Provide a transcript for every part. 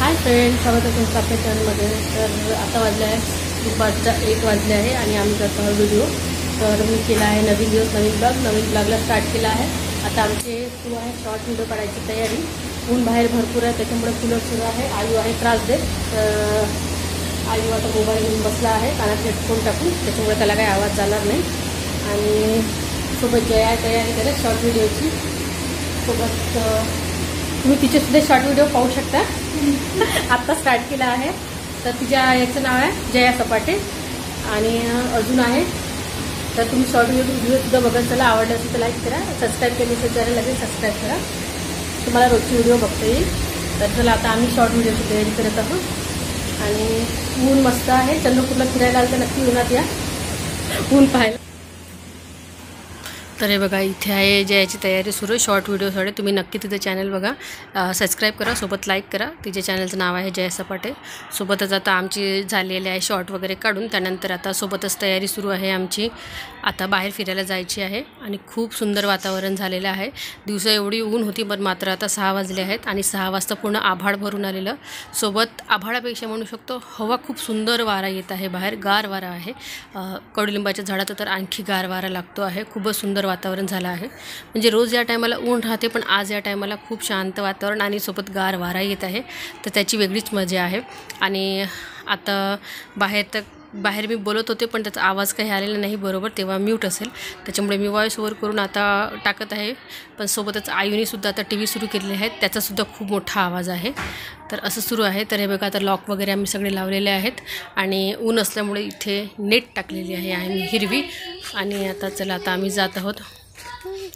Hi friends, स्वागत आहे तुमचं आपल्या चॅनलमध्ये। तर आता वाजले आहे दुपारच्या 1 वाजले आहे आणि आम्ही करतो हा व्हिडिओ। तर मी केला आहे नवीन दिवस नवीन ब्लॉगला स्टार्ट केला आहे। आता आमचे सुरू आहे शॉर्ट व्हिडिओ काढायची तयारी। ऊन बाहेर भरपूर आहे, त्याच्यामुळे कूलर सुरू आहे। आयू आहे त्रास देत, आयू आता मोबाईल घेऊन बसला आहे कानात हेडफोन टाकून, त्याच्यामुळे त्याला काही आवाज जाणार नाही। आणि सोबत जया तयारी करत शॉर्ट व्हिडिओची सोबत तुम्ही तिचेसुद्धा शॉर्ट व्हिडिओ पाहू शकता। आत्ता स्टार्ट केला आहे। तर तिच्या याचं नाव आहे जया सपाटे आणि अजून आहे। तर तुम्ही शॉर्ट व्हिडिओसुद्धा बघत चला। आवडलं असेल तर लाईक करा, सबस्क्राईब केली असेल तर लगेच सबस्क्राईब करा, तुम्हाला रोजची व्हिडिओ बघता येईल। तर चला आता आम्ही शॉर्ट व्हिडिओची तयारी करत आहोत। आणि ऊन मस्त आहे, चंद्रपूरला फिरायला आलं तर नक्की उन्हात या ऊन पाहायला। तर हे बघा इथे आहे जयाची तयारी सुरू शॉर्ट व्हिडिओसाठी। तुम्ही नक्की तिचं चॅनल बघा, सबस्क्राईब करा, सोबत लाईक करा। तिच्या चॅनलचं नाव आहे जया सपाटे। सोबतच आता आमची झालेले आहे शॉर्ट वगैरे काढून, त्यानंतर आता सोबतच तयारी सुरू आहे आमची। आता बाहेर फिरायला जायची आहे आणि खूप सुंदर वातावरण झालेलं आहे। दिवसा एवढी ऊन होती, पण मात्र आता 6 वाजले आहेत आणि 6 वाजता पूर्ण आभाळ भरून आलेलं। सोबत आभाळापेक्षा म्हणू शकतो हवा खूप सुंदर वारा येत आहे, बाहेर गार वारा आहे। कडुलिंबाच्या झाडात तर आणखी गार वारा लागतो आहे। खूपच सुंदर वातावरण झालं आहे। म्हणजे रोज या टायमाला ऊन राहते, पण आज या टायमाला खूप शांत वातावरण आणि सोबत गार वारा येत आहे, तर त्याची वेगळीच मजा आहे। आणि आता बाहेर मी बोलत होते, पण त्याचा आवाज काही आलेला नाही बरोबर, तेव्हा म्यूट असेल, त्याच्यामुळे मी व्हॉइस ओव्हर करून आता टाकत आहे। पण सोबतच आयुनीसुद्धा आता TV सुरू केलेले आहेत, त्याचासुद्धा खूप मोठा आवाज आहे। तर असं सुरू आहे। तर हे बघा आता लॉक वगैरे आम्ही सगळे लावलेले आहेत आणि ऊन असल्यामुळे इथे नेट टाकलेली आहे आम्ही हिरवी। आणि आता चला आता आम्ही जात आहोत।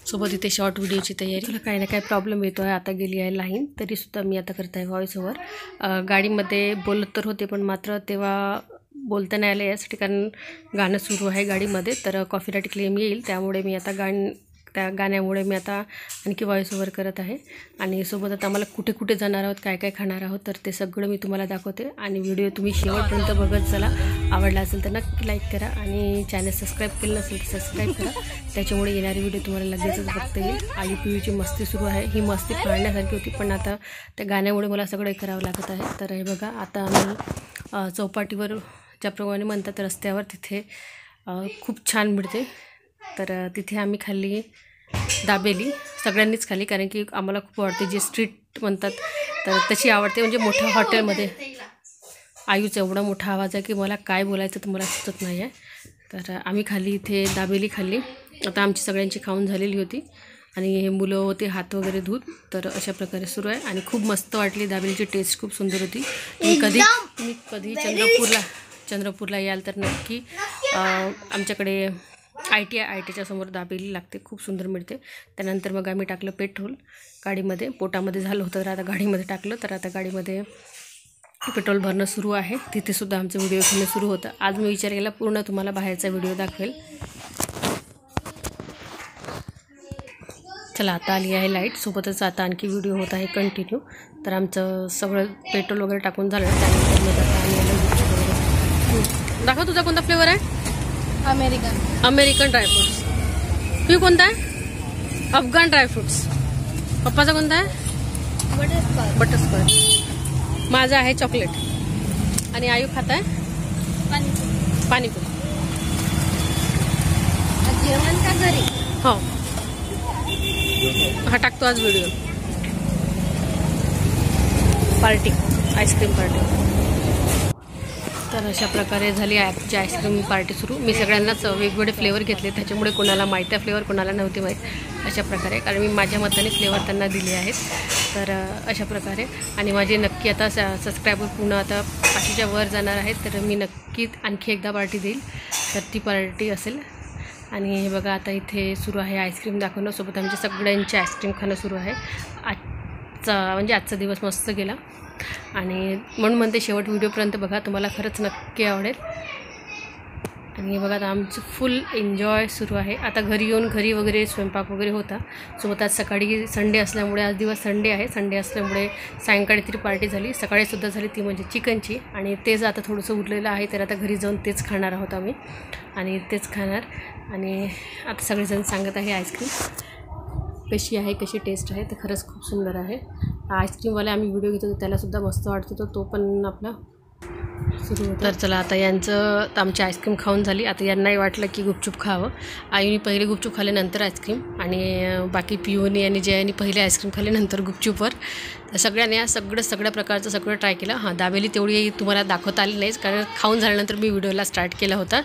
सोबत इथे शॉर्ट व्हिडिओची तयारी। तुला काही ना काही प्रॉब्लेम येतो आहे, आता गेली आहे लाईन, तरीसुद्धा मी आता करत आहे व्हॉइस ओव्हर। गाडीमध्ये बोलत तर होते, पण मात्र तेव्हा बोलता नाही आलं यासाठी, कारण गाणं सुरू आहे गाडीमध्ये, तर कॉपीराइट क्लेम येईल, त्यामुळे मी आता त्या गाण्यामुळे मी आता आणखी व्हॉइस ओव्हर करत आहे। आणि सोबत आता आम्हाला कुठे कुठे जाणार आहोत, काय काय खाणार आहोत, तर ते सगळं मी तुम्हाला दाखवते। आणि व्हिडिओ तुम्ही शेवटपर्यंत बघत चला। आवडला असेल तर नक्की लाईक करा आणि चॅनल सबस्क्राईब केलं नसेल तर सबस्क्राईब करा, त्याच्यामुळे येणारी व्हिडिओ तुम्हाला लगेचच बघता येईल। आणि पिऊची मस्ती सुरू आहे, ही मस्ती पाळण्यासारखी होती, पण आता त्या गाण्यामुळे मला सगळं करावं लागत आहे। तर हे बघा आता आम्ही चौपाटीवर, ज्याप्रमाणे म्हणतात रस्त्यावर, तिथे खूप छान मिळते, तर तिथे आम्ही खाल्ली दाबेली, सगळ्यांनीच खाल्ली, कारण की आम्हाला खूप आवडते, जे स्ट्रीट म्हणतात तर तशी आवडते। म्हणजे मोठ्या हॉटेलमध्ये आयूचा एवढा मोठा आवाज आहे की मला काय बोलायचं तर मला सुचत नाही आहे। तर आम्ही खाल्ली इथे दाबेली खाल्ली। आता आमची सगळ्यांची खाऊन झालेली होती आणि हे मुलं होते हात वगैरे धुत, तर अशा प्रकारे सुरू आहे। आणि खूप मस्त वाटली, दाबेलीची टेस्ट खूप सुंदर होती। तुम्ही कधी चंद्रपूरला याल तर नक्की आमच्याकडे ITच्या समोर दाबेली लागते, खूप सुंदर मिळते। त्यानंतर मग आम्ही टाकलं पेट्रोल गाडीमध्ये, पोटामध्ये झालं होतं तर आता गाडीमध्ये टाकलं, तर आता गाडीमध्ये पेट्रोल भरणं सुरू आहे। तिथेसुद्धा आमचं व्हिडिओ घेणं सुरू होतं। आज मी विचार केला पूर्ण तुम्हाला बाहेरचा व्हिडिओ दाखवेल। चला आता आली आहे लाईट, सोबतच आता आणखी व्हिडिओ होत आहे कंटिन्यू। तर आमचं सगळं पेट्रोल वगैरे टाकून झालं, त्यानंतर मग आता आम्ही दाखव तुझा कोणता फ्लेवर आहे? American dry fruits. तू कोणता आहे? अफगाण ड्रायफ्रुट्स। पप्पाचा कोणता आहे? बटरस्कॉच। माझा आहे चॉकलेट। आणि आयू खाता आहे पाणीपुरी। जेवण का घरी? हो, हा टाकतो आज व्हिडिओ। Party, ice cream party. तर अशा प्रकारे झाली ॲपची आईस्क्रीम पार्टी सुरू। मी सगळ्यांनाच वेगवेगळे फ्लेवर घेतले, त्याच्यामुळे कोणाला माहीत आहे फ्लेवर, कोणाला नव्हते माहीत, अशा प्रकारे, कारण मी माझ्या मताने फ्लेवर त्यांना दिले आहेत। तर अशा प्रकारे आणि माझे नक्की आता सबस्क्रायबर पूर्ण आता 500च्या वर जाणार आहेत, तर मी नक्की आणखी एकदा पार्टी देईल, तर ती पार्टी असेल। आणि हे बघा आता इथे सुरू आहे आईस्क्रीम दाखवणं, सोबत आमच्या सगळ्यांचे आईस्क्रीम खाणं सुरू आहे। आजचा दिवस मस्त गेला आणि म्हणून म्हणते शेवट व्हिडिओपर्यंत बघा, तुम्हाला खरंच नक्की आवडेल। आणि हे बघा आता आमचं फुल एन्जॉय सुरू आहे। आता घरी येऊन घरी वगैरे स्वयंपाक वगैरे होता, सोबत आज सकाळी संडे असल्यामुळे, आज दिवस संडे आहे, संडे असल्यामुळे सायंकाळी तरी पार्टी झाली, सकाळीसुद्धा झाली, ती म्हणजे चिकनची। आणि तेच आता थोडंसं उरलेलं आहे, तर आता घरी जाऊन तेच खाणार आहोत आम्ही आणि तेच खाणार। आणि आता सगळेजण सांगत आहे आईस्क्रीम, कशी आहे, कशी टेस्ट आहे, तर खरंच खूप सुंदर आहे. आईस्क्रीमवाले आम्ही व्हिडिओ घेतो त्यालासुद्धा मस्त वाटतो, तो पण आपला सुरू होतं. तर चला आता यांचं तर आमची आईस्क्रीम खाऊन झाली. आता यांनाही वाटलं की गुपचूप खावं. आईने पहिले गुपचूप खाल्ले नंतर आईस्क्रीम, आणि बाकी पिऊनी आणि जयानी पहिले आईस्क्रीम खाल्ले नंतर गुपचूपवर. तर सगळ्यांनी सगळ्या प्रकारचं सगळं ट्राय केलं. हां, दाबेली तेवढी तुम्हाला दाखवता आली नाहीच, कारण खाऊन झाल्यानंतर मी व्हिडिओला स्टार्ट केला होता.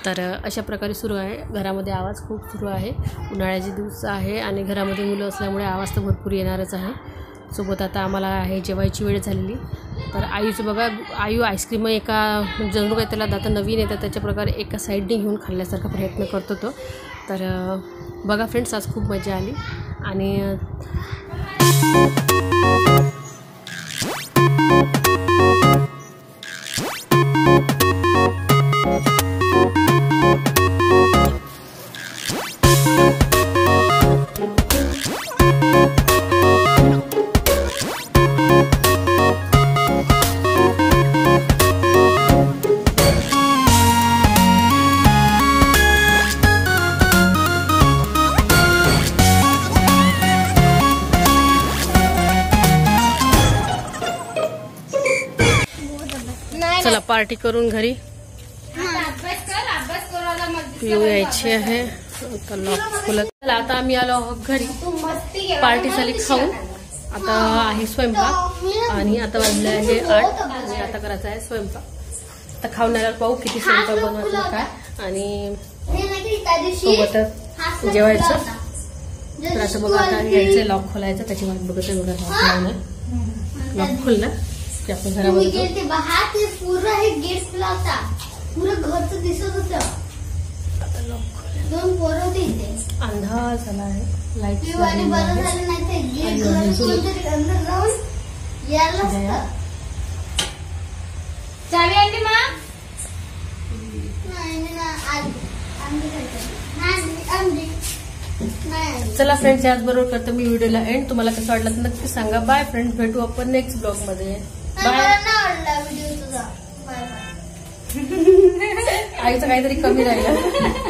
तर अशा प्रकारे सुरू आहे. घरामध्ये आवाज खूप सुरू आहे. उन्हाळ्याचे दिवस आहे आणि घरामध्ये मुलं असल्यामुळे आवाज तर भरपूर येणारच आहे. सोबत आता आम्हाला आहे जेवायची वेळ झालेली. तर आईचं बघा, आयू आईस्क्रीम एका जणू काही त्याला आता नवीन येतं त्याच्या प्रकारे एका साईडने घेऊन खाल्ल्यासारखा प्रयत्न करतो तो. तर बघा फ्रेंड्स, आज खूप मजा आली. आणि चला पार्टी करून घरी पिऊ यायची आहे. चला आता आम्ही आलो आहोत घरी. पार्टी झाली खाऊन, आता आहे स्वयंपाक. आणि आता वाजले आहे 8 आणि आता करायचा आहे स्वयंपाक. आता खाऊन आल्यावर पाहू किती स्वयंपाक बनवायचं काय, आणि सोबतच जेवायचं. तर आता बघा, आता यायचं लॉक खोलायचं, त्याची वाट बघत आहे. बघा लॉक खोलला की आपण घरामध्ये पूर्ण हे गेट खुला होता, पूर्ण घरचं दिसत होतं. दोन पोरं होते इथे. अंधार झाला आहे, लाईट बरं झालं नाही ते गेट घर अंदर राहून यायला असतं. चावी आणली मा? चला फ्रेंड्स, याच बरोबर करतो मी व्हिडिओला एंड. तुम्हाला कसं वाटलं तर नक्की सांगा. बाय फ्रेंड्स, भेटू आपण नेक्स्ट ब्लॉग मध्ये. बाय. आईचं काहीतरी कमी राहिलं.